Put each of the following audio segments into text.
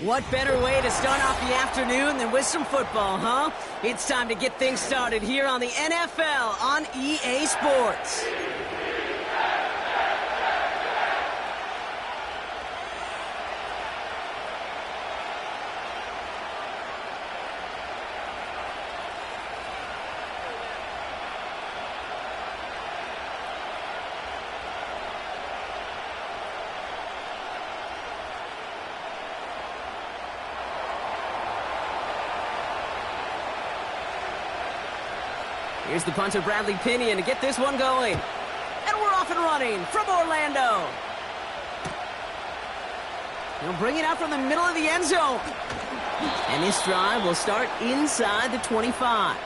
What better way to start off the afternoon than with some football, huh? It's time to get things started here on the NFL on EA Sports. Here's the punter, Bradley Pinion, to get this one going. And we're off and running from Orlando. He'll bring it out from the middle of the end zone. And this drive will start inside the 25.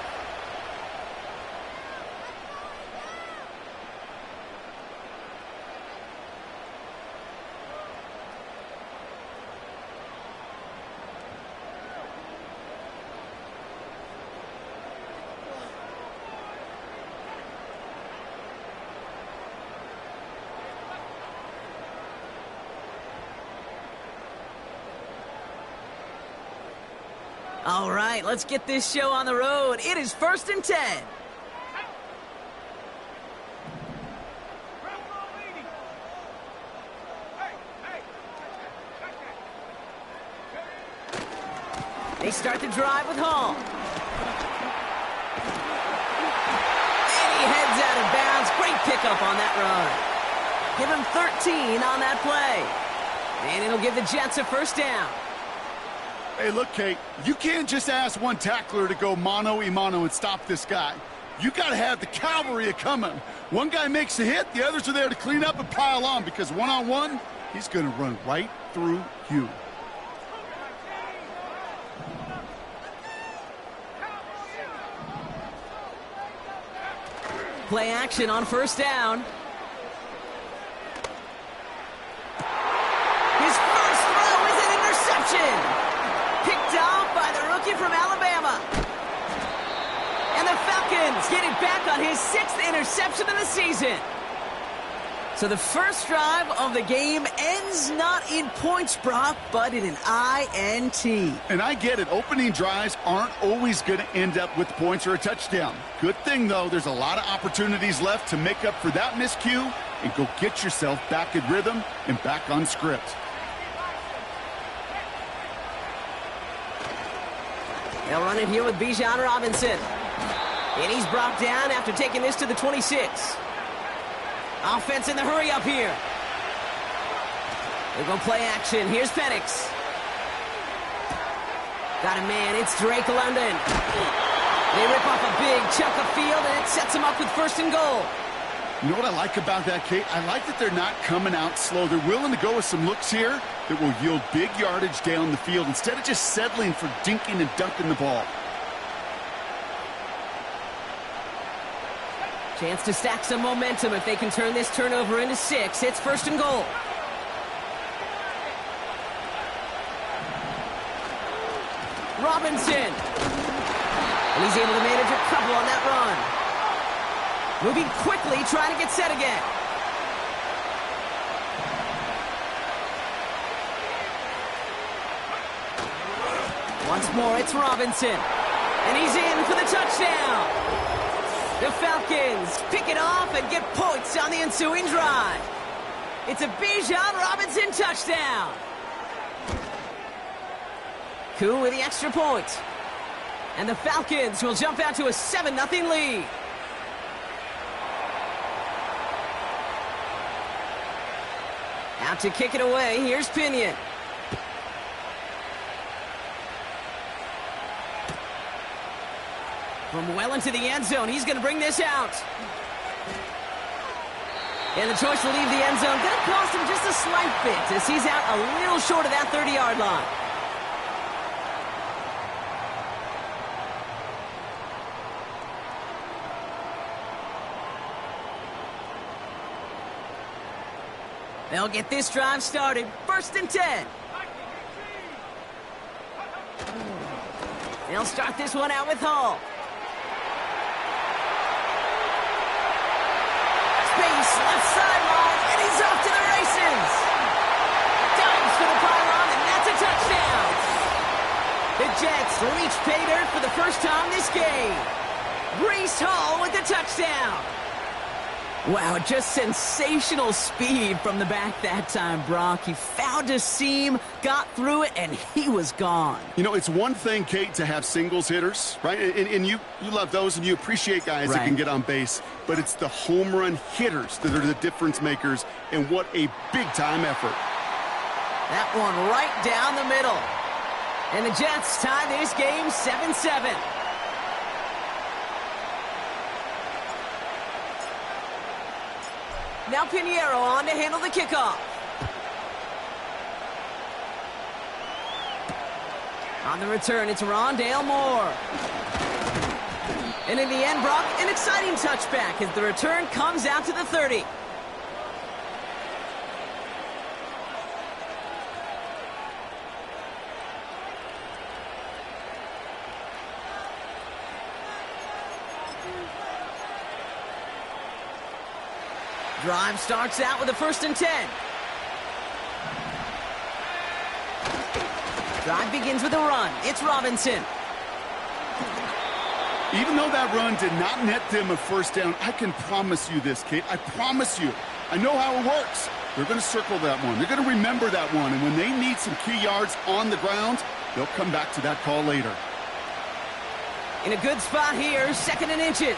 All right, let's get this show on the road. It is 1st and 10. They start the drive with Hall. And he heads out of bounds. Great pickup on that run. Give him 13 on that play. And it'll give the Jets a first down. Hey, look, Kate, you can't just ask one tackler to go mano-a-mano and stop this guy. You got to have the cavalry coming. One guy makes a hit, the others are there to clean up and pile on, because one-on-one, he's going to run right through you. Play action on first down. His first throw is an interception. Picked off by the rookie from Alabama. And the Falcons get it back on his 6th interception of the season. So the first drive of the game ends not in points, Brock, but in an INT. And I get it. Opening drives aren't always going to end up with points or a touchdown. Good thing, though, there's a lot of opportunities left to make up for that miscue and go get yourself back in rhythm and back on script. They'll run it here with Bijan Robinson. And he's brought down after taking this to the 26. Offense in the hurry up here. They go play action. Here's Penix. Got a man. It's Drake London. They rip off a big chunk of field, and it sets them up with 1st and goal. You know what I like about that, Kate? I like that they're not coming out slow. They're willing to go with some looks here that will yield big yardage down the field instead of just settling for dinking and dunking the ball. Chance to stack some momentum if they can turn this turnover into 6. It's 1st and goal. Robinson. And he's able to manage a couple on that run. Moving quickly, trying to get set again. Once more, it's Robinson. And he's in for the touchdown. The Falcons pick it off and get points on the ensuing drive. It's a Bijan Robinson touchdown. Koo with the extra point. And the Falcons will jump out to a 7-0 lead. Out to kick it away, here's Pinion. From well into the end zone, he's going to bring this out. And the choice to leave the end zone going to cost him just a slight bit as he's out a little short of that 30-yard line. They'll get this drive started. 1st and 10. They'll start this one out with Hall. Space, left sideline, and he's off to the races. Dives for the pylon, and that's a touchdown. Jets reach pay dirt for the first time this game. Breece Hall with the touchdown. Wow, just sensational speed from the back that time, Brock. He found a seam, got through it, and he was gone. You know, it's one thing, Kate, to have singles hitters, right? And you love those, and you appreciate guys that can get on base. But it's the home run hitters that are the difference makers, and what a big-time effort. That one right down the middle. And the Jets tie this game 7-7. Now Pinheiro on to handle the kickoff. On the return, it's Rondale Moore. And in the end, Brock, an exciting touchback as the return comes out to the 30. Drive starts out with a 1st and 10. Drive begins with a run. It's Robinson. Even though that run did not net them a first down, I can promise you this, Kate. I promise you. I know how it works. They're going to circle that one. They're going to remember that one. And when they need some key yards on the ground, they'll come back to that call later. In a good spot here, 2nd and inches.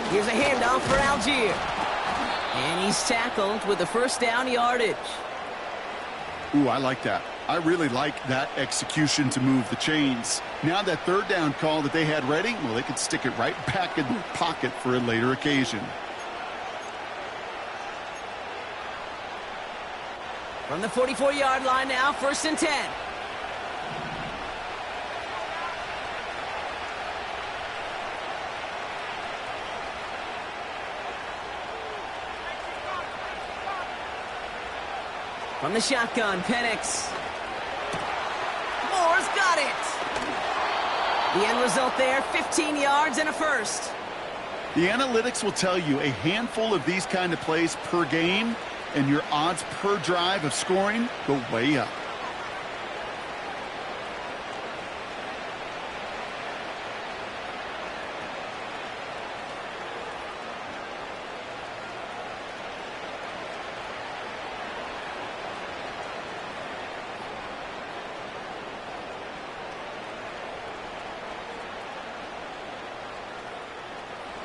Here's a handoff for Algier. And he's tackled with the 1st down yardage. Ooh, I like that. I really like that execution to move the chains. Now that 3rd down call that they had ready, well, they could stick it right back in their pocket for a later occasion. From the 44-yard line now, 1st and 10. From the shotgun, Penix. Moore's got it. The end result there, 15 yards and a 1st. The analytics will tell you a handful of these kind of plays per game, and your odds per drive of scoring go way up.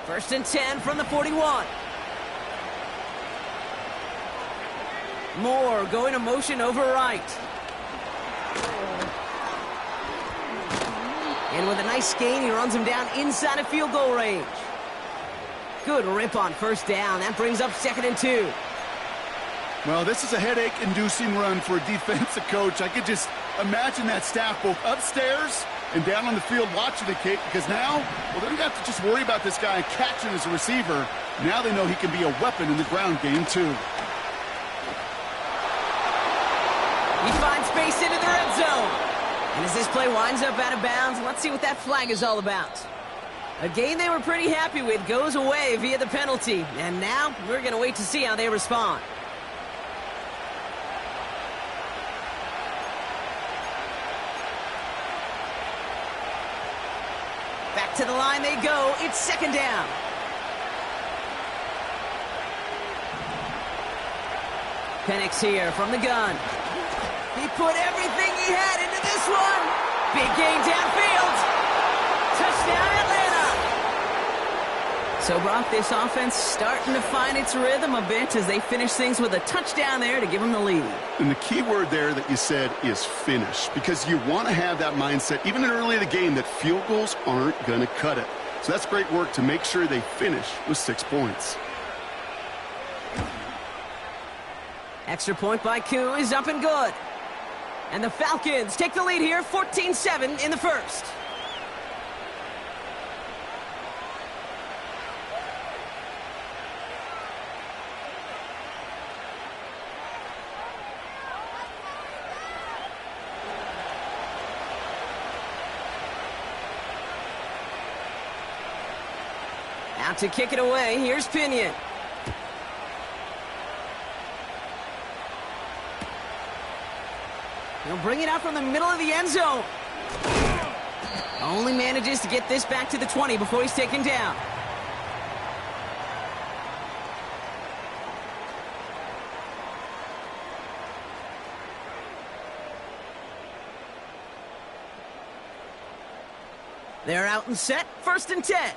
First and 10 from the 41. Moore going to motion over right. And with a nice gain, he runs him down inside of field goal range. Good rip on 1st down. That brings up 2nd and 2. Well, this is a headache-inducing run for a defensive coach. I could just imagine that staff both upstairs and down on the field watching the kick, because now, well, they don't have to just worry about this guy catching as a receiver. Now they know he can be a weapon in the ground game, too. He finds space into the red zone. And as this play winds up out of bounds, let's see what that flag is all about. A game they were pretty happy with goes away via the penalty. And now we're going to wait to see how they respond. Back to the line they go. It's 2nd down. Penix here from the gun. He put everything he had into this one. Big gain downfield. Touchdown, Atlanta. So, Brock, this offense starting to find its rhythm a bit as they finish things with a touchdown there to give them the lead. And the key word there that you said is finish, because you want to have that mindset, even in early in the game, that field goals aren't going to cut it. So that's great work to make sure they finish with 6 points. Extra point by Koo is up and good. And the Falcons take the lead here, 14-7 in the first. Out to kick it away, here's Pinion. He'll bring it out from the middle of the end zone. Only manages to get this back to the 20 before he's taken down. They're out and set. 1st and 10.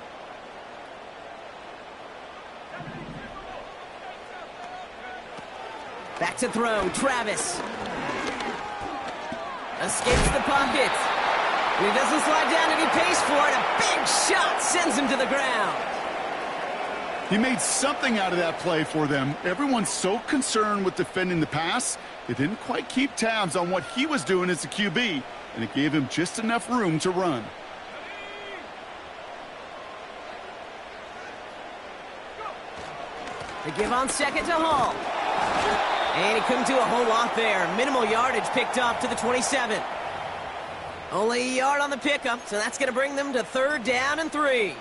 Back to throw. Travis. Escapes the pocket. And he doesn't slide down and he pays for it. A big shot sends him to the ground. He made something out of that play for them. Everyone's so concerned with defending the pass, they didn't quite keep tabs on what he was doing as a QB, and it gave him just enough room to run. They give on 2nd to Hall. And he couldn't do a whole lot there. Minimal yardage picked up to the 27. Only a yard on the pickup, so that's going to bring them to 3rd down and 3.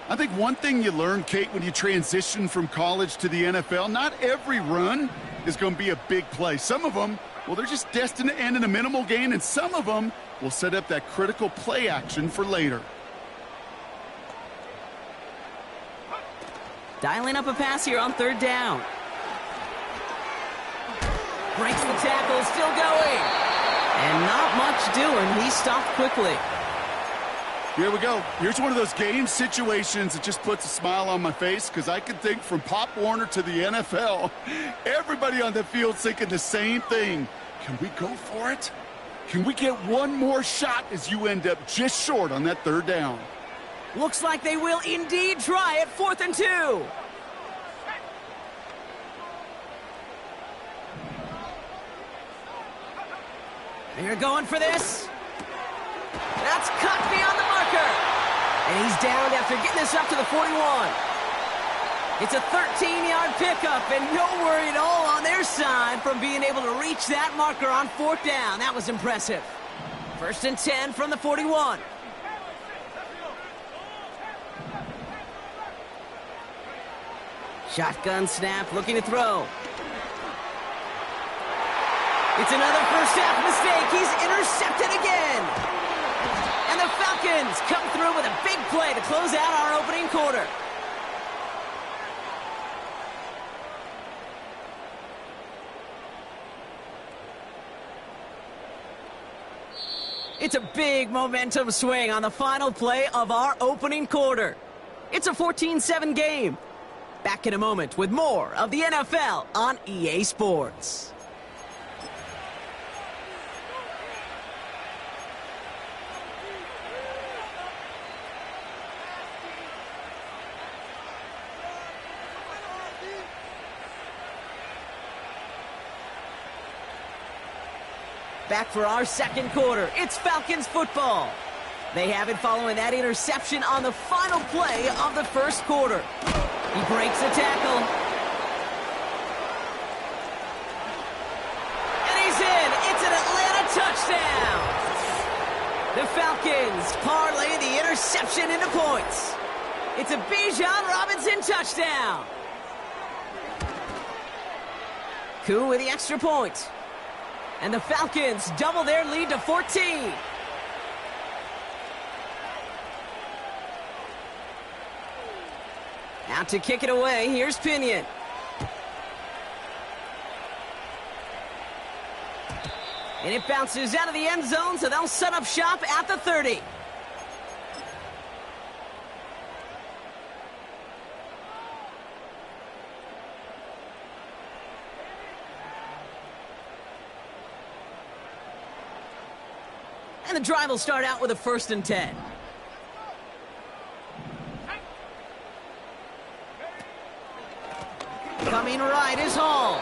I think one thing you learn, Kate, when you transition from college to the NFL, not every run is going to be a big play. Some of them, well, they're just destined to end in a minimal gain, and some of them will set up that critical play action for later. Dialing up a pass here on 3rd down. Breaks the tackle, still going. And not much doing. He stopped quickly. Here we go. Here's one of those game situations that just puts a smile on my face, because I can think from Pop Warner to the NFL, everybody on the field thinking the same thing. Can we go for it? Can we get one more shot as you end up just short on that 3rd down? Looks like they will indeed try it. 4th and 2. They're going for this. That's cut beyond the marker. And he's downed after getting this up to the 41. It's a 13-yard pickup, and no worry at all on their side from being able to reach that marker on 4th down. That was impressive. 1st and 10 from the 41. Shotgun snap, looking to throw. It's another first half mistake. He's intercepted again. And the Falcons come through with a big play to close out our opening quarter. It's a big momentum swing on the final play of our opening quarter. It's a 14-7 game. Back in a moment with more of the NFL on EA Sports. Back for our 2nd quarter. It's Falcons football. They have it following that interception on the final play of the 1st quarter. He breaks the tackle. And he's in. It's an Atlanta touchdown. The Falcons parlay the interception into points. It's a Bijan Robinson touchdown. Koo with the extra point. And the Falcons double their lead to 14. Out to kick it away, here's Pinion. And it bounces out of the end zone, so they'll set up shop at the 30. And the drive will start out with a 1st and 10. Coming right is Hall.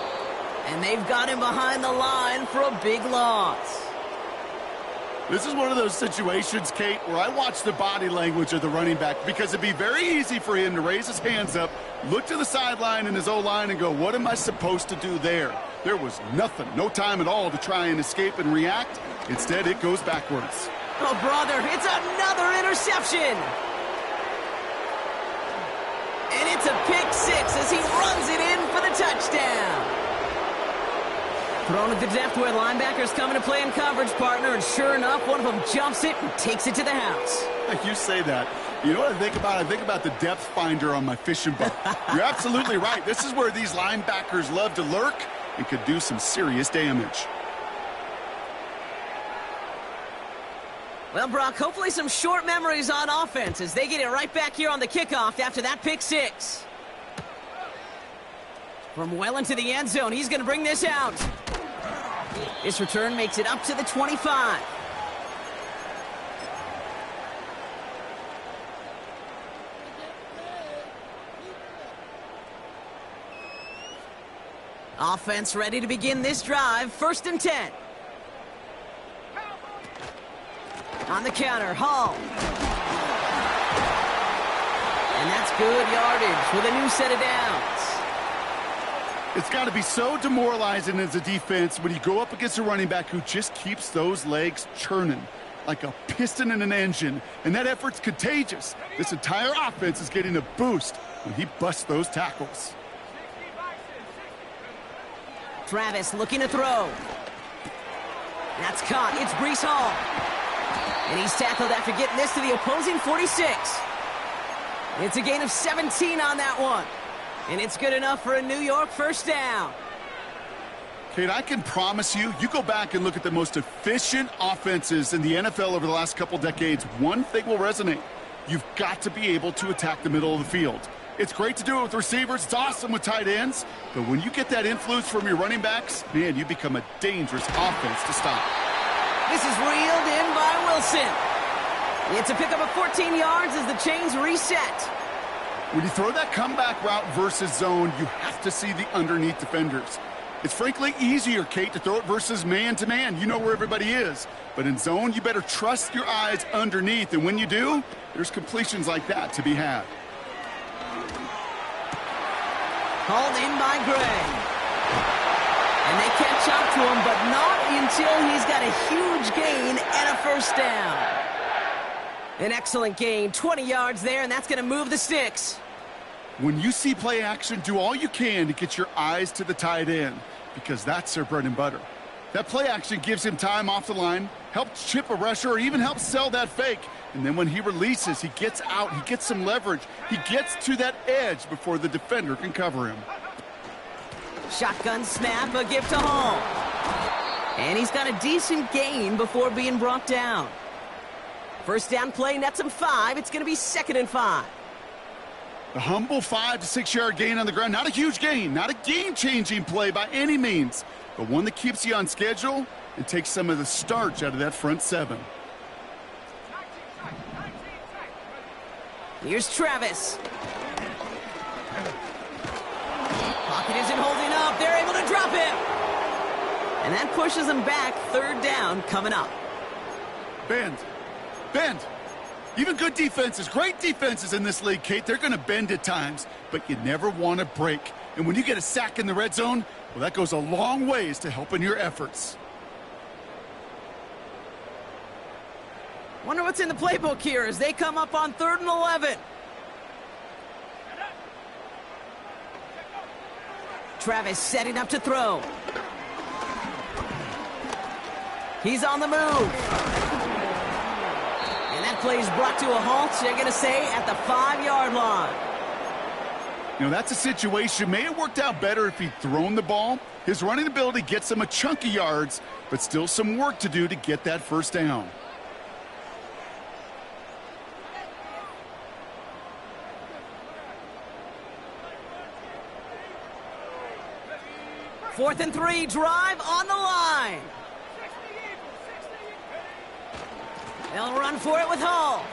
And they've got him behind the line for a big loss. This is one of those situations, Kate, where I watch the body language of the running back, because it'd be very easy for him to raise his hands up, look to the sideline in his O-line and go, what am I supposed to do there? There was nothing, no time at all to try and escape and react. Instead, it goes backwards. Oh, brother, it's another interception. And it's a pick six as he runs it in for the touchdown. Thrown at the depth where linebackers coming to play in coverage, partner, and sure enough, one of them jumps it and takes it to the house. You say that. You know what I think about? I think about the depth finder on my fishing boat. You're absolutely right. This is where these linebackers love to lurk and could do some serious damage. Well, Brock, hopefully some short memories on offense as they get it right back here on the kickoff after that pick six. From well into the end zone, he's going to bring this out. This return makes it up to the 25. Offense ready to begin this drive. 1st and 10. On the counter, Hall. And that's good yardage with a new set of downs. It's got to be so demoralizing as a defense when you go up against a running back who just keeps those legs churning like a piston in an engine, and that effort's contagious. This entire offense is getting a boost when he busts those tackles. Travis looking to throw. That's caught. It's Breece Hall. And he's tackled after getting this to the opposing 46. It's a gain of 17 on that one. And it's good enough for a New York 1st down. Kate, I can promise you, you go back and look at the most efficient offenses in the NFL over the last couple decades, one thing will resonate. You've got to be able to attack the middle of the field. It's great to do it with receivers. It's awesome with tight ends. But when you get that influence from your running backs, man, you become a dangerous offense to stop. This is reeled in by Wilson. It's a pickup of 14 yards as the chains reset. When you throw that comeback route versus zone, you have to see the underneath defenders. It's frankly easier, Kate, to throw it versus man-to-man. You know where everybody is. But in zone, you better trust your eyes underneath. And when you do, there's completions like that to be had. Called in by Gray. And they catch up to him, but not until he's got a huge gain and a 1st down. An excellent gain, 20 yards there, and that's going to move the sticks. When you see play action, do all you can to get your eyes to the tight end, because that's their bread and butter. That play action gives him time off the line, helps chip a rusher, or even helps sell that fake. And then when he releases, he gets out, he gets some leverage. He gets to that edge before the defender can cover him. Shotgun snap, a gift to Hall. And he's got a decent gain before being brought down. 1st down play, nets him 5. It's going to be 2nd and 5. A humble 5 to 6 yard gain on the ground. Not a huge gain, not a game-changing play by any means, but one that keeps you on schedule and takes some of the starch out of that front 7. Here's Travis. Pocket isn't holding up. They're able to drop him. And that pushes him back. 3rd down coming up. Bend. Even good defenses, great defenses in this league, Kate, they're going to bend at times, but you never want to break. And when you get a sack in the red zone, well, that goes a long ways to helping your efforts. Wonder what's in the playbook here as they come up on 3rd and 11. Travis setting up to throw. He's on the move. And that play is brought to a halt, they're going to say, at the 5-yard line. You know, that's a situation. May have worked out better if he'd thrown the ball. His running ability gets him a chunk of yards, but still some work to do to get that 1st down. Fourth and 3, drive on the line. They'll run for it with Hall.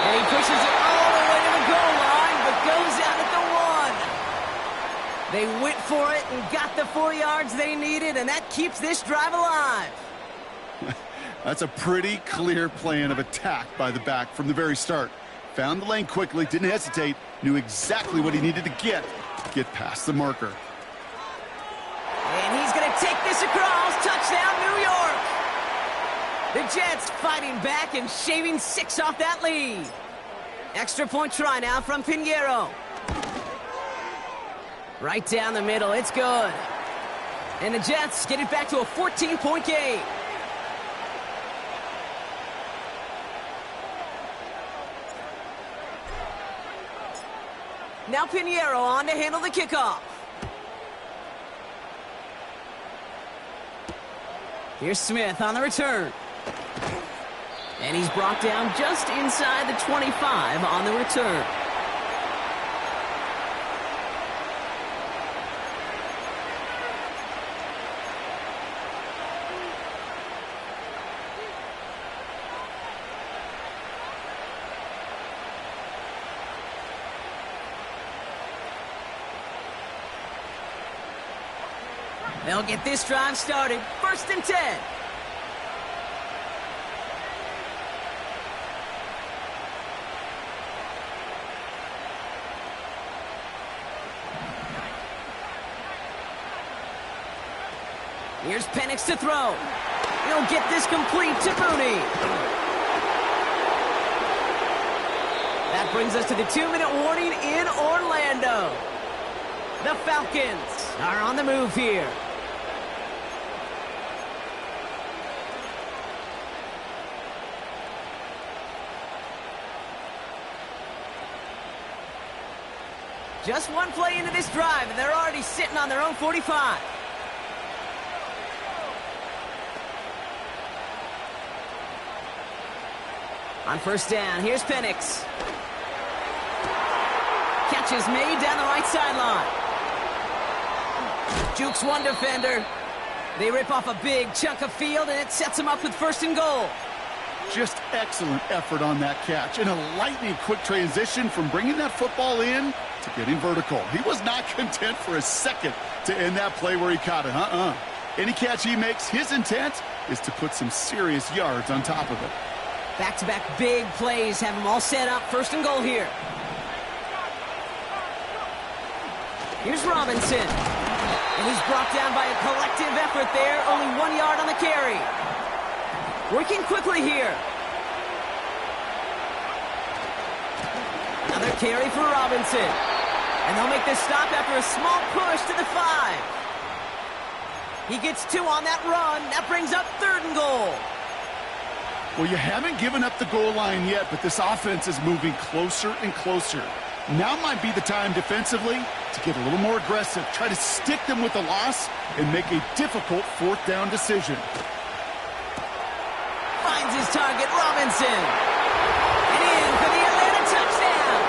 And he pushes it all the way to the goal line, but goes out at the 1. They went for it and got the 4 yards they needed, and that keeps this drive alive. That's a pretty clear plan of attack by the back from the very start. Found the lane quickly, didn't hesitate, knew exactly what he needed to get past the marker. And he's going to take this across. Touchdown, New York. The Jets fighting back and shaving 6 off that lead. Extra point try now from Pinheiro. Right down the middle. It's good. And the Jets get it back to a 14-point game. Now Pinheiro on to handle the kickoff. Here's Smith on the return. And he's brought down just inside the 25 on the return. They'll get this drive started. 1st and 10. Here's Penix to throw. He'll get this complete to Mooney. That brings us to the 2-minute warning in Orlando. The Falcons are on the move here. Just one play into this drive, and they're already sitting on their own 45. On 1st down, here's Penix. Catch is made down the right sideline. Jukes one defender. They rip off a big chunk of field, and it sets them up with 1st and goal. Just excellent effort on that catch. And a lightning-quick transition from bringing that football in to getting vertical. He was not content for a second to end that play where he caught it. Any catch he makes, his intent is to put some serious yards on top of it. Back-to-back big plays have them all set up. 1st and goal here. Here's Robinson. And he's brought down by a collective effort there. Only 1 yard on the carry. Working quickly here. Another carry for Robinson. And they'll make this stop after a small push to the 5. He gets 2 on that run. That brings up 3rd and goal. Well, you haven't given up the goal line yet, but this offense is moving closer and closer. Now might be the time defensively to get a little more aggressive, try to stick them with the loss, and make a difficult 4th down decision. Finds his target, Robinson. And in for the Atlanta touchdown.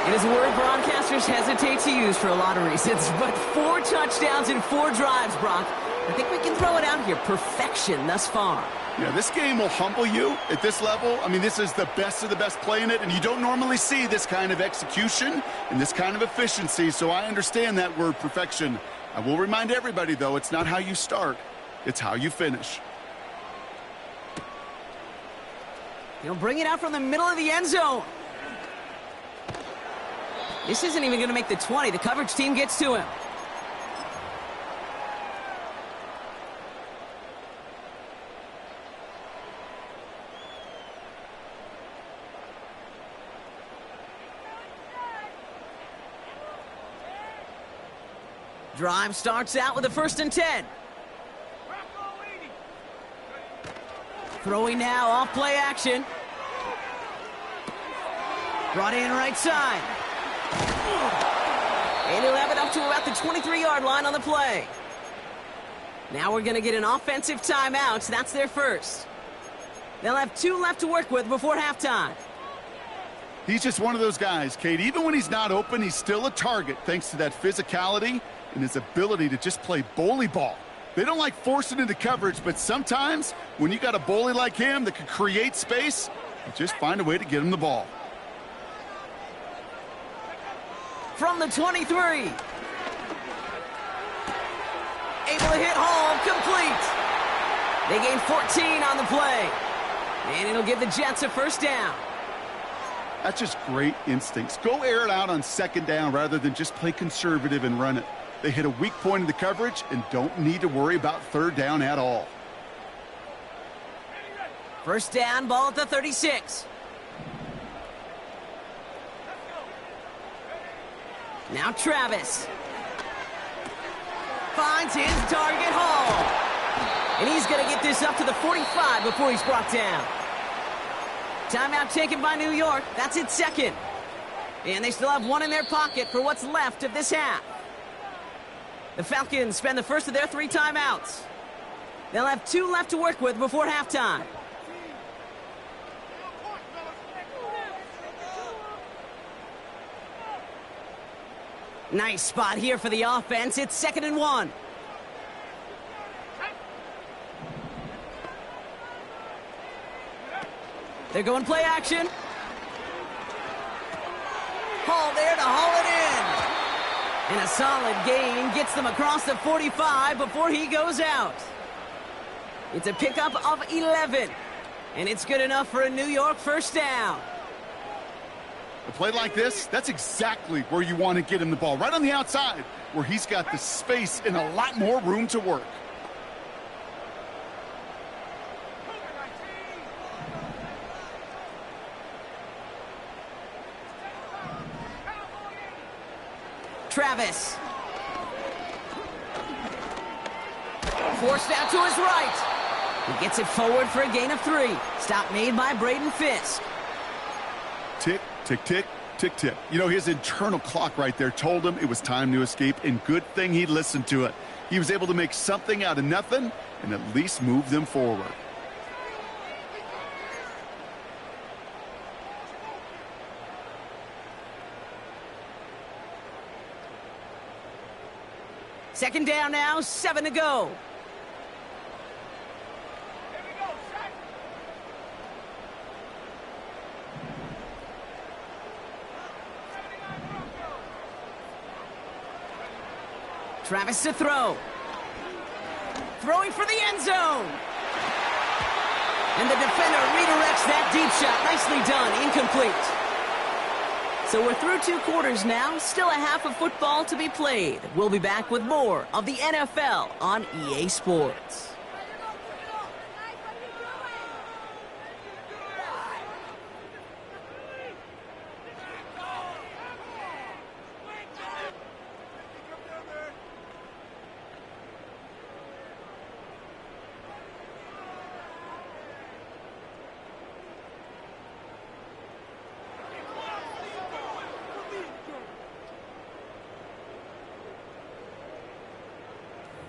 It is a word broadcasters hesitate to use for a lot of reasons, but 4 touchdowns in 4 drives, Brock. I think we can throw it out here. Perfection thus far. Yeah, this game will humble you at this level. I mean, this is the best of the best playing it, and you don't normally see this kind of execution and this kind of efficiency, so I understand that word perfection. I will remind everybody, though, it's not how you start, it's how you finish. He'll bring it out from the middle of the end zone. This isn't even going to make the 20. The coverage team gets to him. Drive starts out with a 1st and 10. Throwing now, off play action. Brought in right side. And he'll have it up to about the 23-yard line on the play. Now we're going to get an offensive timeout. That's their first. They'll have 2 left to work with before halftime. He's just one of those guys, Kate. Even when he's not open, he's still a target thanks to that physicality and his ability to just play bully ball. They don't like forcing into coverage, but sometimes when you got a bully like him that can create space, you just find a way to get him the ball. From the 23. Able to hit home, complete. They gain 14 on the play. And it'll give the Jets a 1st down. That's just great instincts. Go air it out on 2nd down rather than just play conservative and run it. They hit a weak point in the coverage and don't need to worry about 3rd down at all. 1st down, ball at the 36. Now Travis. Finds his target, Hall. And he's going to get this up to the 45 before he's brought down. Timeout taken by New York. That's its second. And they still have one in their pocket for what's left of this half. The Falcons spend the first of their 3 timeouts. They'll have 2 left to work with before halftime. Nice spot here for the offense. It's 2nd and 1. They're going play action. Hall there to haul it in. And a solid gain gets them across the 45 before he goes out. It's a pickup of 11. And it's good enough for a New York first down. A play like this, that's exactly where you want to get him the ball. Right on the outside, where he's got the space and a lot more room to work. Travis. Forced out to his right. He gets it forward for a gain of 3. Stop made by Braden Fisk. Tick, tick, tick, tick, tick. You know, his internal clock right there told him it was time to escape, and good thing he listened to it. He was able to make something out of nothing and at least move them forward. Second down now, 7 to go. Travis to throw. Throwing for the end zone. And the defender redirects that deep shot. Nicely done. Incomplete. So we're through 2 quarters now. Still a half of football to be played. We'll be back with more of the NFL on EA Sports.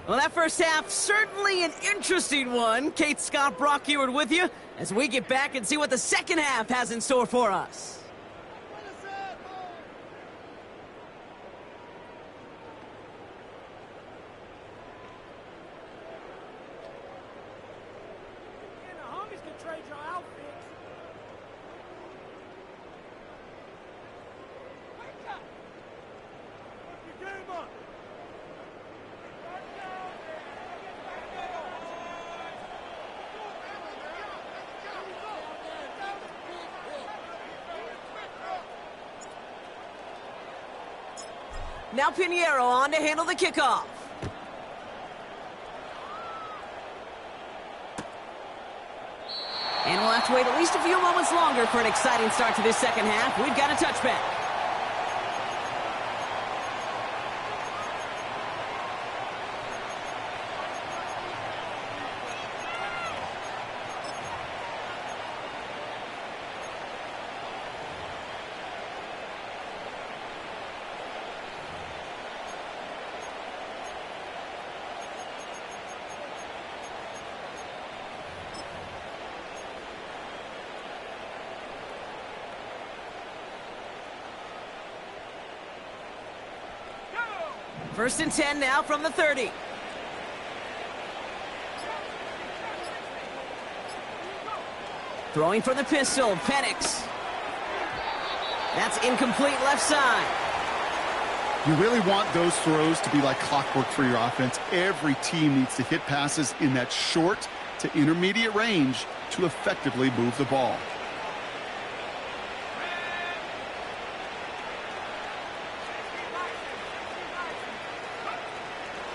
Well, that first half, certainly an interesting one. Kate Scott Brock here with you as we get back and see what the second half has in store for us. Now Pinheiro on to handle the kickoff. And we'll have to wait at least a few moments longer for an exciting start to this second half. We've got a touchback. First and 10 now from the 30. Throwing for the pistol, Penix. That's incomplete left side. You really want those throws to be like clockwork for your offense. Every team needs to hit passes in that short to intermediate range to effectively move the ball.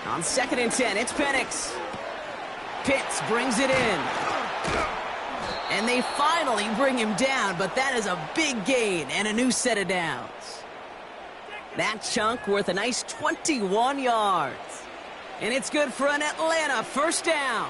On 2nd and 10, it's Penix. Pitts brings it in. And they finally bring him down, but that is a big gain and a new set of downs. That chunk worth a nice 21 yards. And it's good for an Atlanta first down.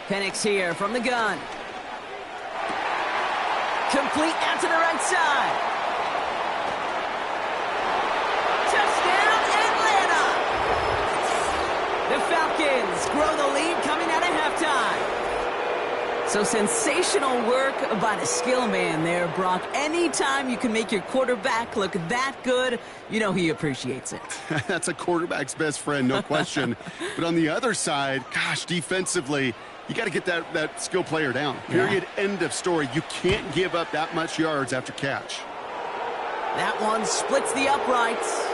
Penix here from the gun. Complete out to the right side. Touchdown, Atlanta! The Falcons grow the lead coming out of halftime. So sensational work by the skill man there, Brock. Anytime you can make your quarterback look that good, you know he appreciates it. That's a quarterback's best friend, no question. But on the other side, gosh, defensively, you got to get that skill player down. Period. Yeah. End of story. You can't give up that much yards after catch. That one splits the uprights.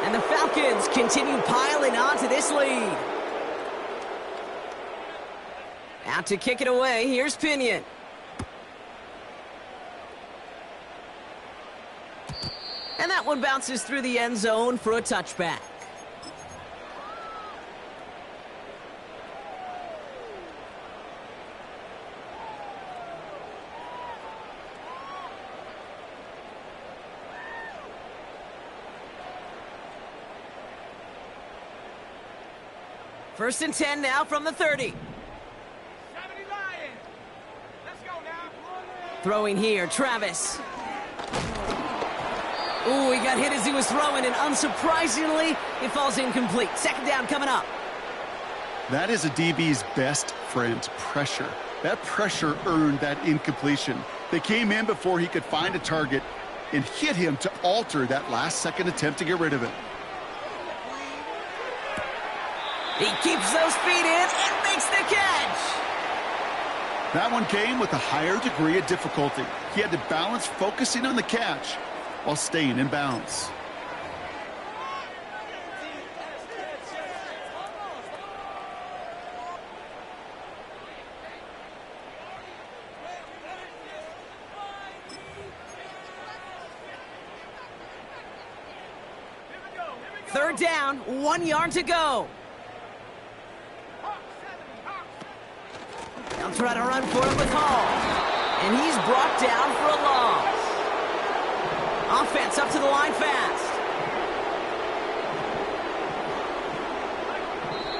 And the Falcons continue piling on to this lead. Out to kick it away. Here's Pinion. And that one bounces through the end zone for a touchback. First and 10 now from the 30. Throwing here, Travis. Ooh, he got hit as he was throwing, and unsurprisingly, it falls incomplete. Second down coming up. That is a DB's best friend, pressure. That pressure earned that incompletion. They came in before he could find a target and hit him to alter that last-second attempt to get rid of it. He keeps those feet in and makes the catch. That one came with a higher degree of difficulty. He had to balance focusing on the catch while staying in bounds. Third down, 1 yard to go. They'll try to run for it with Hall. And he's brought down for a loss. Offense up to the line fast.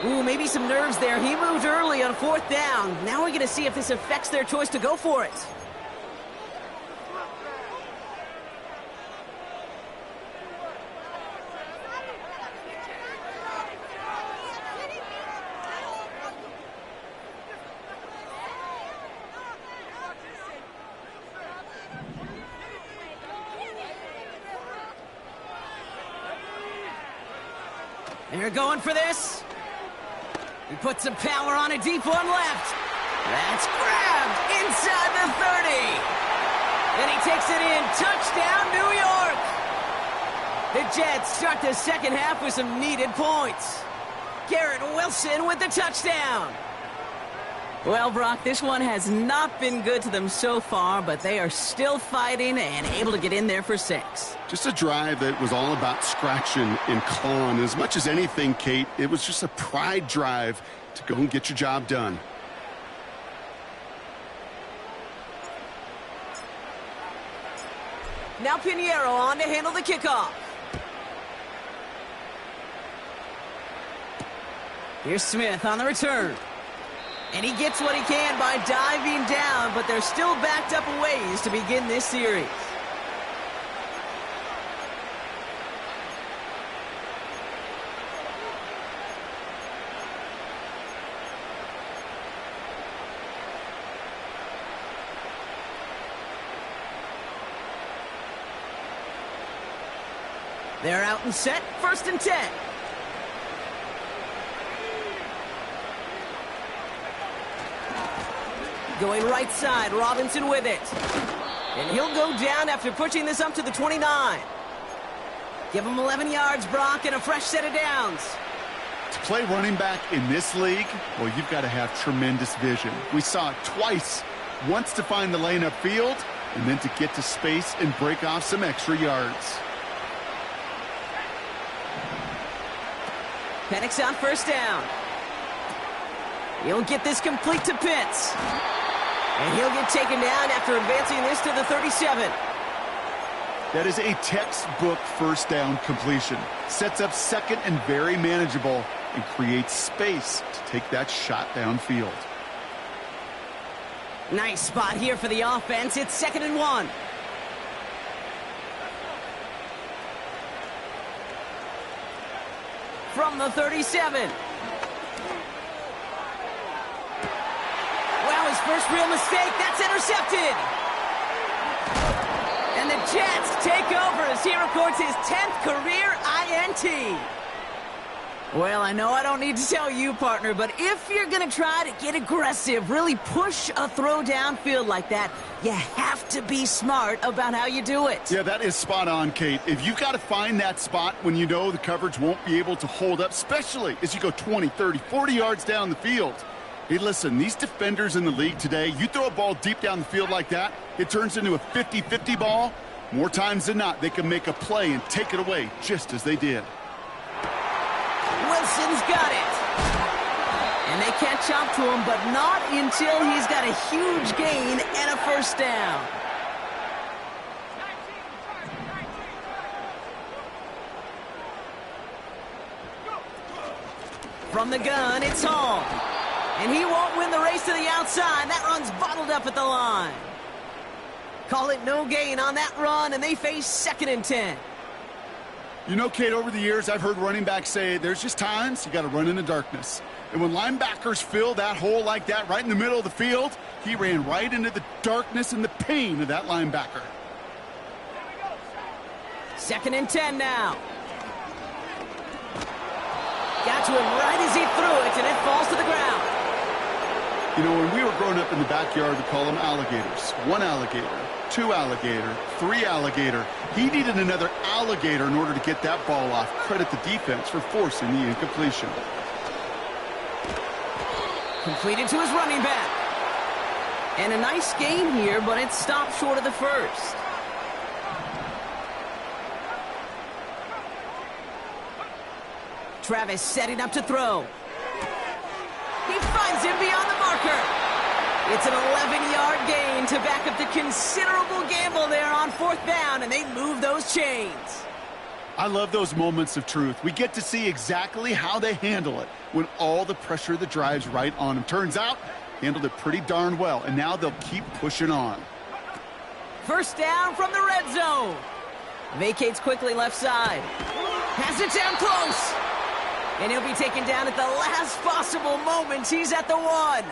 Ooh, maybe some nerves there. He moved early on fourth down. Now we're going to see if this affects their choice to go for it. They're going for this. He puts some power on a deep one left. That's grabbed inside the 30. Then he takes it in. Touchdown, New York. The Jets start the second half with some needed points. Garrett Wilson with the touchdown. Well, Brock, this one has not been good to them so far, but they are still fighting and able to get in there for 6. Just a drive that was all about scratching and clawing. As much as anything, Kate, it was just a pride drive to go and get your job done. Now Pinheiro on to handle the kickoff. Here's Smith on the return. And he gets what he can by diving down, but they're still backed up a ways to begin this series. They're out and set, first and 10. Going right side, Robinson with it. And he'll go down after pushing this up to the 29. Give him 11 yards, Brock, and a fresh set of downs. To play running back in this league, well, you've got to have tremendous vision. We saw it twice. Once to find the lane upfield, and then to get to space and break off some extra yards. Penix on first down. He'll get this complete to Pitts. And he'll get taken down after advancing this to the 37. That is a textbook first down completion. Sets up second and very manageable and creates space to take that shot downfield. Nice spot here for the offense. It's 2nd and 1. From the 37. Well, his first real mistake. That's intercepted. And the Jets take over as he records his 10th career INT. Well, I know I don't need to tell you, partner, but if you're going to try to get aggressive, really push a throw downfield like that, you have to be smart about how you do it. Yeah, that is spot on, Kate. If you've got to find that spot when you know the coverage won't be able to hold up, especially as you go 20, 30, 40 yards down the field. Hey, listen, these defenders in the league today, you throw a ball deep down the field like that, it turns into a 50-50 ball. More times than not, they can make a play and take it away just as they did. Wilson's got it. And they catch up to him, but not until he's got a huge gain and a first down. From the gun, it's Hall. And he won't win the race to the outside. That run's bottled up at the line. Call it no gain on that run, and they face 2nd and 10. You know, Kate, over the years, I've heard running backs say there's just times you got to run in the darkness. And when linebackers fill that hole like that right in the middle of the field, he ran right into the darkness and the pain of that linebacker. 2nd and 10 now. Got to him right as he threw it, and it falls to the ground. You know, when we were growing up in the backyard, we call them alligators. 1 alligator, 2 alligator, 3 alligator. He needed another alligator in order to get that ball off. Credit the defense for forcing the incompletion. Completed to his running back. And a nice gain here, but it stopped short of the first. Travis setting up to throw. He finds him beyond the marker. It's an 11-yard gain to back up the considerable gamble there on 4th down, and they move those chains. I love those moments of truth. We get to see exactly how they handle it when all the pressure that drives right on them. Turns out, handled it pretty darn well, and now they'll keep pushing on. First down from the red zone. Vacates quickly left side. Has it down close. And he'll be taken down at the last possible moment. He's at the 1.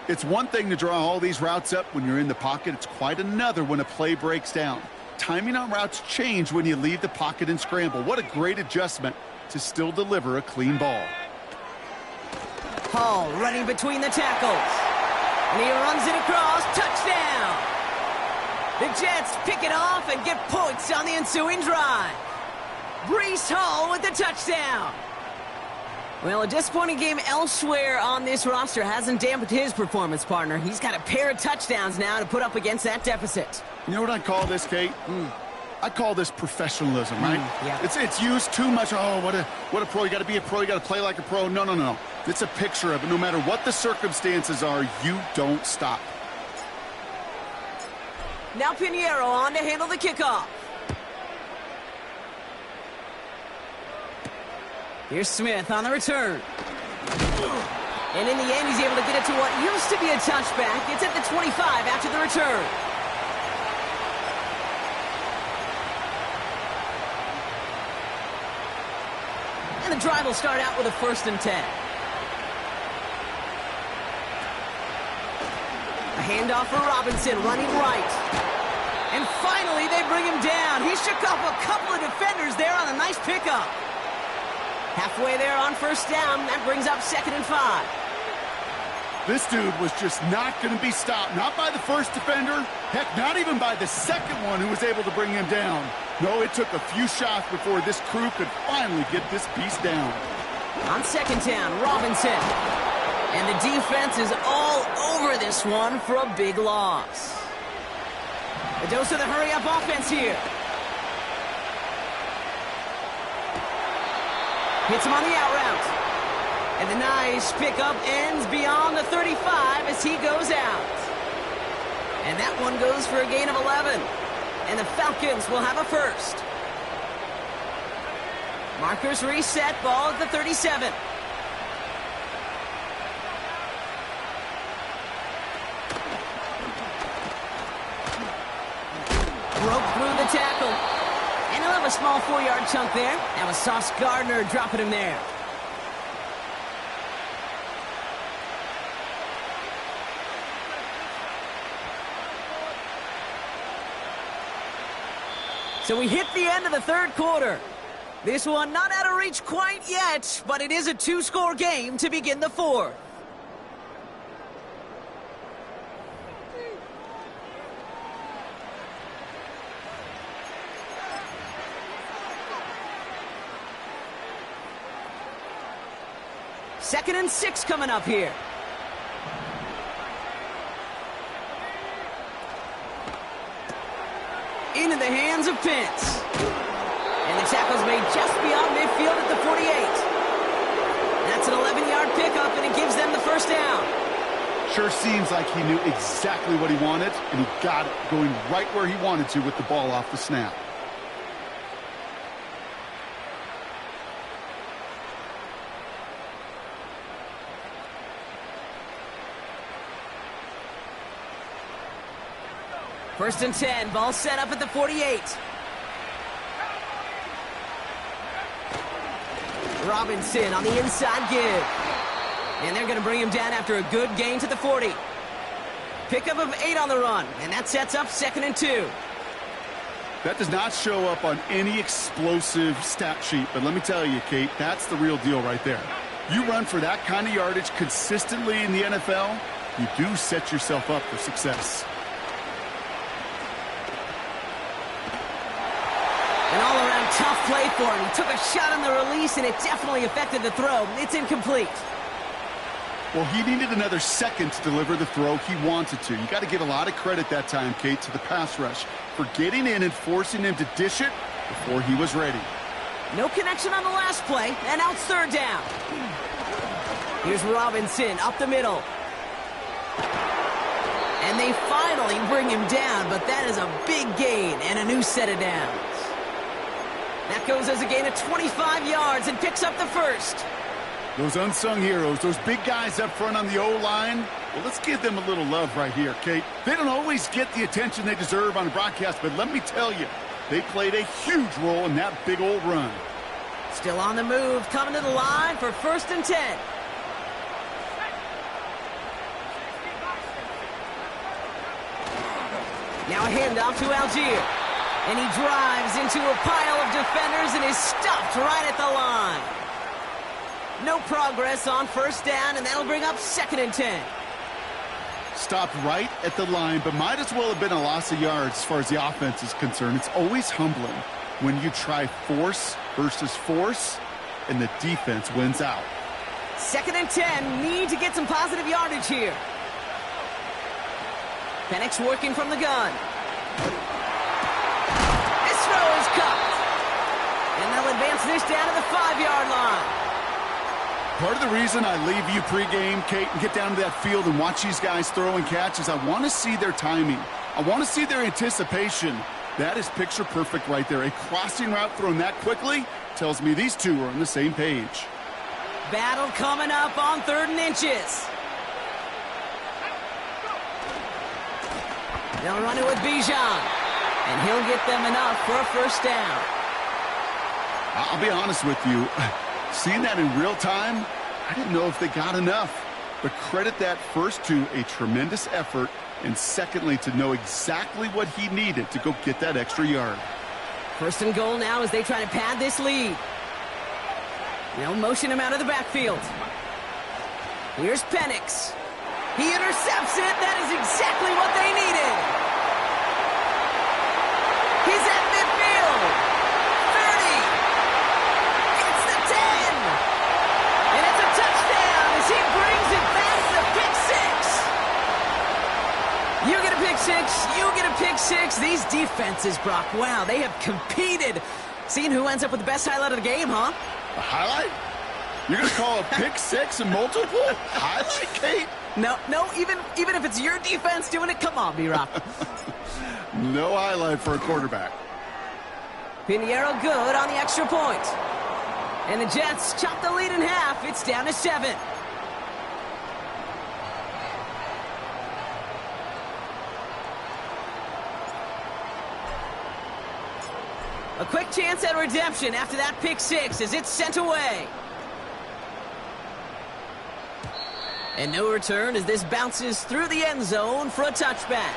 It's one thing to draw all these routes up when you're in the pocket. It's quite another when a play breaks down. Timing on routes change when you leave the pocket and scramble. What a great adjustment to still deliver a clean ball. Hall running between the tackles. And he runs it across. Touchdown! The Jets pick it off and get points on the ensuing drive. Breece Hall with the touchdown. Well, a disappointing game elsewhere on this roster hasn't dampened his performance, partner. He's got a pair of touchdowns now to put up against that deficit. You know what I call this, Kate? I call this professionalism, right? Yeah. It's used too much. Oh, what a pro. You got to be a pro. You got to play like a pro. No. It's a picture of it. No matter what the circumstances are, you don't stop. Now Pinheiro on to handle the kickoff. Here's Smith on the return. And in the end, he's able to get it to what used to be a touchback. It's at the 25 after the return. And the drive will start out with a 1st and 10. A handoff for Robinson, running right. And finally, they bring him down. He shook off a couple of defenders there on a nice pickup. Halfway there on 1st down. That brings up 2nd and 5. This dude was just not going to be stopped. Not by the first defender. Heck, not even by the second one who was able to bring him down. No, it took a few shots before this crew could finally get this piece down. On 2nd down, Robinson. And the defense is all over this one for a big loss. A dose of the hurry-up offense here. Hits him on the out route. And the nice pickup ends beyond the 35 as he goes out. And that one goes for a gain of 11. And the Falcons will have a first. Markers reset, ball at the 37. Broke through the tackle. And he'll have a small 4-yard chunk there. That was Sauce Gardner dropping him there. So we hit the end of the third quarter. This one not out of reach quite yet, but it is a 2-score game to begin the fourth. Second and 6 coming up here. Into the hands of Pence. And the tackle's made just beyond midfield at the 48. That's an 11-yard pickup, and it gives them the first down. Sure seems like he knew exactly what he wanted, and he got it, going right where he wanted to with the ball off the snap. First and 10, ball set up at the 48. Robinson on the inside give. And they're going to bring him down after a good gain to the 40. Pickup of 8 on the run, and that sets up second and 2. That does not show up on any explosive stat sheet, but let me tell you, Kate, that's the real deal right there. You run for that kind of yardage consistently in the NFL, you do set yourself up for success. An all-around tough play for him. He took a shot on the release, and it definitely affected the throw. It's incomplete. Well, he needed another second to deliver the throw he wanted to. You got to give a lot of credit that time, Kate, to the pass rush for getting in and forcing him to dish it before he was ready. No connection on the last play, and now it's third down. Here's Robinson up the middle. And they finally bring him down, but that is a big gain and a new set of downs. That goes as a gain of 25 yards and picks up the first. Those unsung heroes, those big guys up front on the O-line, well, let's give them a little love right here, Kate. They don't always get the attention they deserve on the broadcast, but let me tell you, they played a huge role in that big old run. Still on the move, coming to the line for first and 10. Now a handoff to Algier. And he drives into a pile of defenders and is stopped right at the line. No progress on first down, and that'll bring up second and 10. Stopped right at the line, but might as well have been a loss of yards as far as the offense is concerned. It's always humbling when you try force versus force, and the defense wins out. Second and 10, need to get some positive yardage here. Penix working from the gun. This throw is cut. And they'll advance this down to the 5-yard line. Part of the reason I leave you pregame, Kate, and get down to that field and watch these guys throw and catch is I want to see their timing. I want to see their anticipation. That is picture perfect right there. A crossing route thrown that quickly tells me these two are on the same page. Battle coming up on 3rd and inches. They'll run it with Bijan, and he'll get them enough for a first down. I'll be honest with you. Seeing that in real time, I didn't know if they got enough. But credit that first to a tremendous effort, and secondly to know exactly what he needed to go get that extra yard. First and goal now as they try to pad this lead. They'll motion him out of the backfield. Here's Penix. He intercepts it. That is exactly what they needed. He's at midfield. 30. Gets the 10. And it's a touchdown as he brings it back to pick six. You get a pick six. You get a pick six. These defenses, Brock, wow, they have competed Seeing who ends up with the best highlight of the game, huh? A highlight? You're going to call a pick six and multiple? Highlight, Kate? No, even if it's your defense doing it, come on, B-Rock. No highlight for a quarterback. Pinheiro good on the extra point. And the Jets chop the lead in half. It's down to 7. A quick chance at redemption after that pick six as it's sent away. And no return as this bounces through the end zone for a touchback.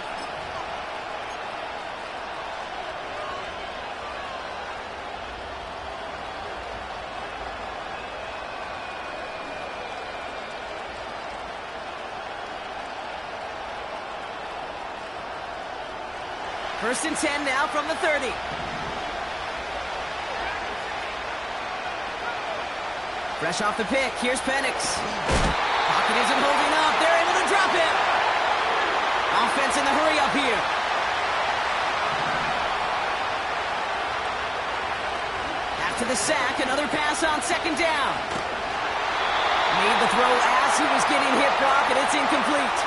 First and 10 now from the 30. Fresh off the pick, here's Penix. Pocket isn't holding up, they're able to drop it. Offense in the hurry up here. After the sack, another pass on second down. Made the throw as he was getting hit, Brock, and it's incomplete.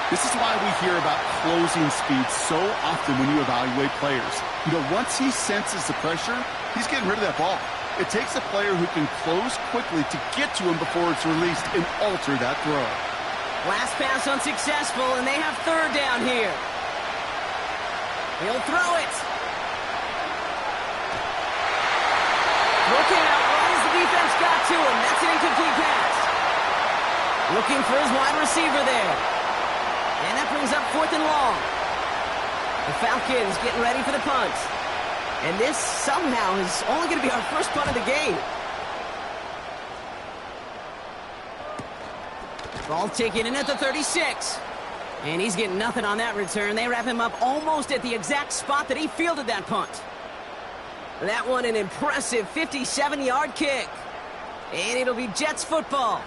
This is why we hear about closing speed so often when you evaluate players. You know, once he senses the pressure, he's getting rid of that ball. It takes a player who can close quickly to get to him before it's released and alter that throw. Last pass unsuccessful, and they have third down here. He'll throw it. Looking out right as the defense got to him. That's an incomplete pass. Looking for his wide receiver there. And that brings up 4th and long. The Falcons getting ready for the punt. And this somehow is only going to be our first punt of the game. Ball taken in at the 36. And he's getting nothing on that return. They wrap him up almost at the exact spot that he fielded that punt. That one an impressive 57-yard kick. And it'll be Jets football.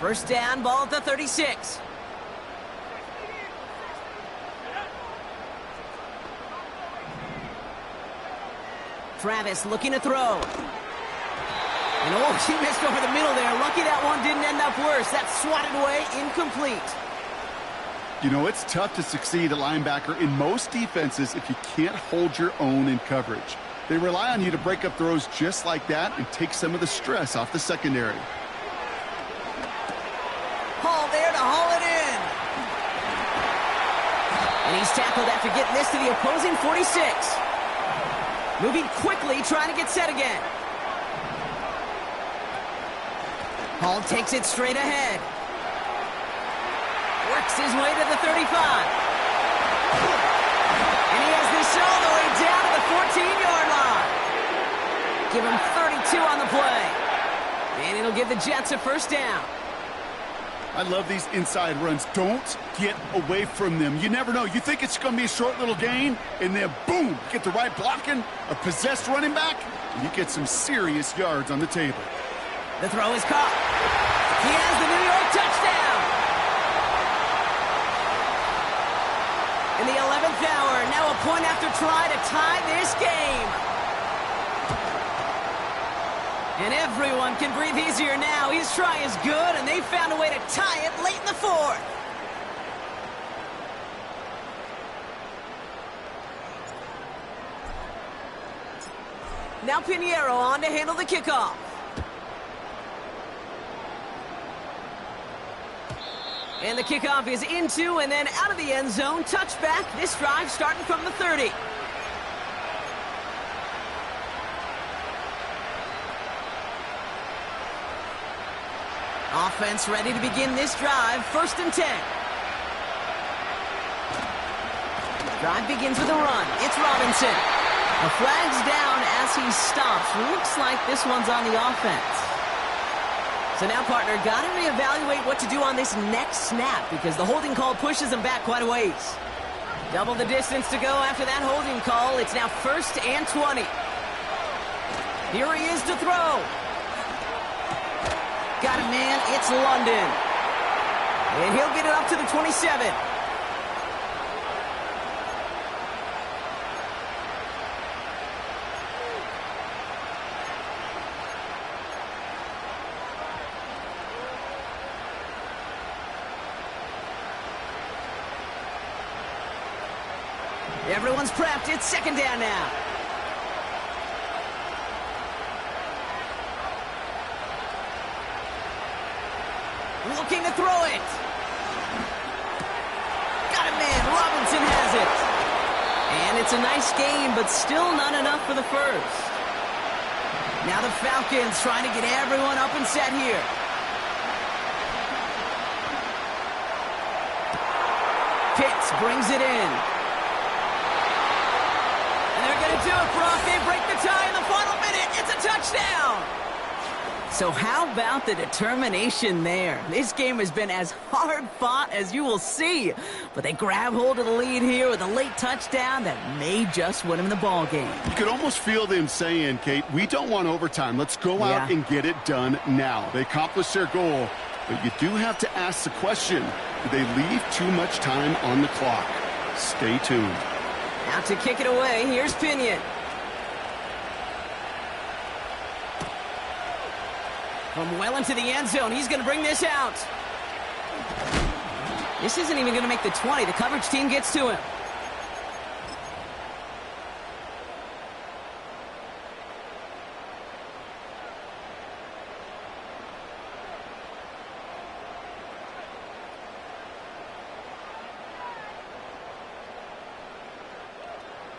First down, ball at the 36. Travis looking to throw. And oh, he missed over the middle there. Lucky that one didn't end up worse. That's swatted away, incomplete. You know, it's tough to succeed at linebacker in most defenses if you can't hold your own in coverage. They rely on you to break up throws just like that and take some of the stress off the secondary. Hall there to haul it in. And he's tackled after getting this to the opposing 46. Moving quickly, trying to get set again. Hall takes it straight ahead. Works his way to the 35. And he has this all the way down to the 14-yard line. Give him 32 on the play. And it'll give the Jets a first down. I love these inside runs. Don't get away from them. You never know. You think it's going to be a short little gain, and then boom, get the right blocking, a possessed running back, and you get some serious yards on the table. The throw is caught. He has the New York touchdown. In the 11th hour, now a point after try to tie this game. And everyone can breathe easier now. His try is good, and they found a way to tie it late in the 4th. Now Pinheiro on to handle the kickoff. And the kickoff is into and then out of the end zone. Touchback. This drive starting from the 30. Offense ready to begin this drive. First and 10. Drive begins with a run. It's Robinson. A flag's down as he stops. Looks like this one's on the offense. So now, partner, got to reevaluate what to do on this next snap because the holding call pushes him back quite a ways. Double the distance to go after that holding call. It's now 1st and 20. Here he is to throw. Got it, man. It's London. And he'll get it up to the 27. Everyone's prepped. It's second down now. Looking to throw it. Got it, man. Robinson has it. And it's a nice game, but still not enough for the first. Now the Falcons trying to get everyone up and set here. Pitts brings it in. And they're going to do it, Brock. They break the tie in the final minute. It's a touchdown. So how about the determination there? This game has been as hard-fought as you will see. But they grab hold of the lead here with a late touchdown that may just win them the ball game. You could almost feel them saying, Kate, we don't want overtime. Let's go out and get it done now. They accomplished their goal, but you do have to ask the question, did they leave too much time on the clock? Stay tuned. Out to kick it away, here's Pinion. From well into the end zone, he's going to bring this out. This isn't even going to make the 20. The coverage team gets to him.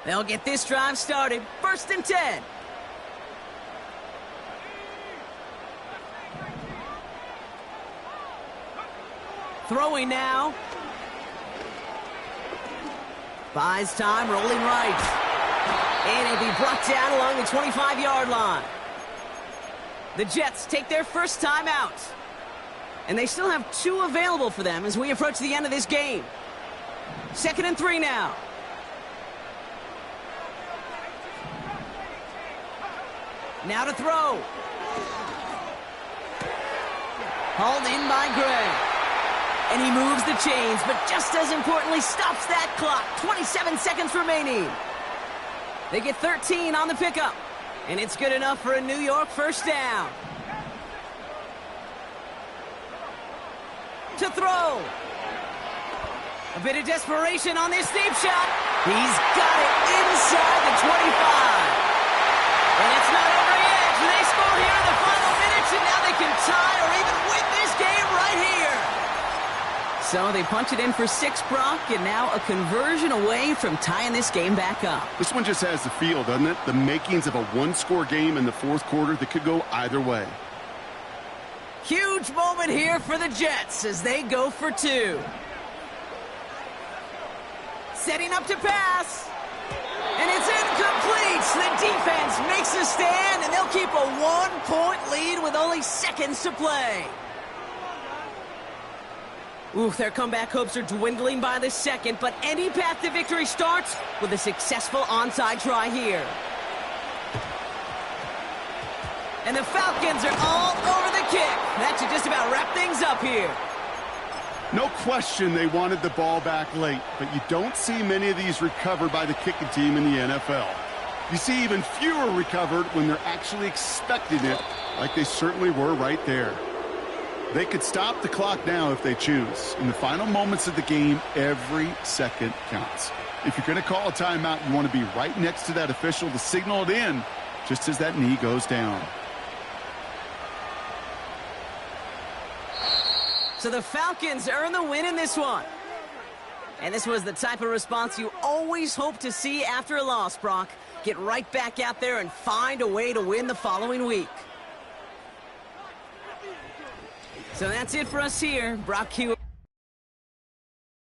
They'll get this drive started. 1st and 10. Throwing now. Buys time, rolling right. And it'll be brought down along the 25-yard line. The Jets take their first time out. And they still have 2 available for them as we approach the end of this game. 2nd and 3 now. Now to throw. Hauled in by Gray. And he moves the chains, but just as importantly, stops that clock. 27 seconds remaining. They get 13 on the pickup. And it's good enough for a New York first down. To throw. A bit of desperation on this deep shot. He's got it inside the 25. And it's not over yet. They score here in the final minutes, and now they can tie or even win this game right here. So they punch it in for 6, Brock, and now a conversion away from tying this game back up. This one just has the feel, doesn't it? The makings of a one-score game in the 4th quarter that could go either way. Huge moment here for the Jets as they go for 2. Setting up to pass. And it's incomplete. The defense makes a stand, and they'll keep a 1-point lead with only seconds to play. Ooh, their comeback hopes are dwindling by the second, but any path to victory starts with a successful onside try here. And the Falcons are all over the kick. That should just about wrap things up here. No question they wanted the ball back late, but you don't see many of these recovered by the kicking team in the NFL. You see even fewer recovered when they're actually expecting it, like they certainly were right there. They could stop the clock now if they choose. In the final moments of the game, every second counts. If you're going to call a timeout, you want to be right next to that official to signal it in just as that knee goes down. So the Falcons earn the win in this one. And this was the type of response you always hope to see after a loss, Brock. Get right back out there and find a way to win the following week. So that's it for us here. Brock Hughes.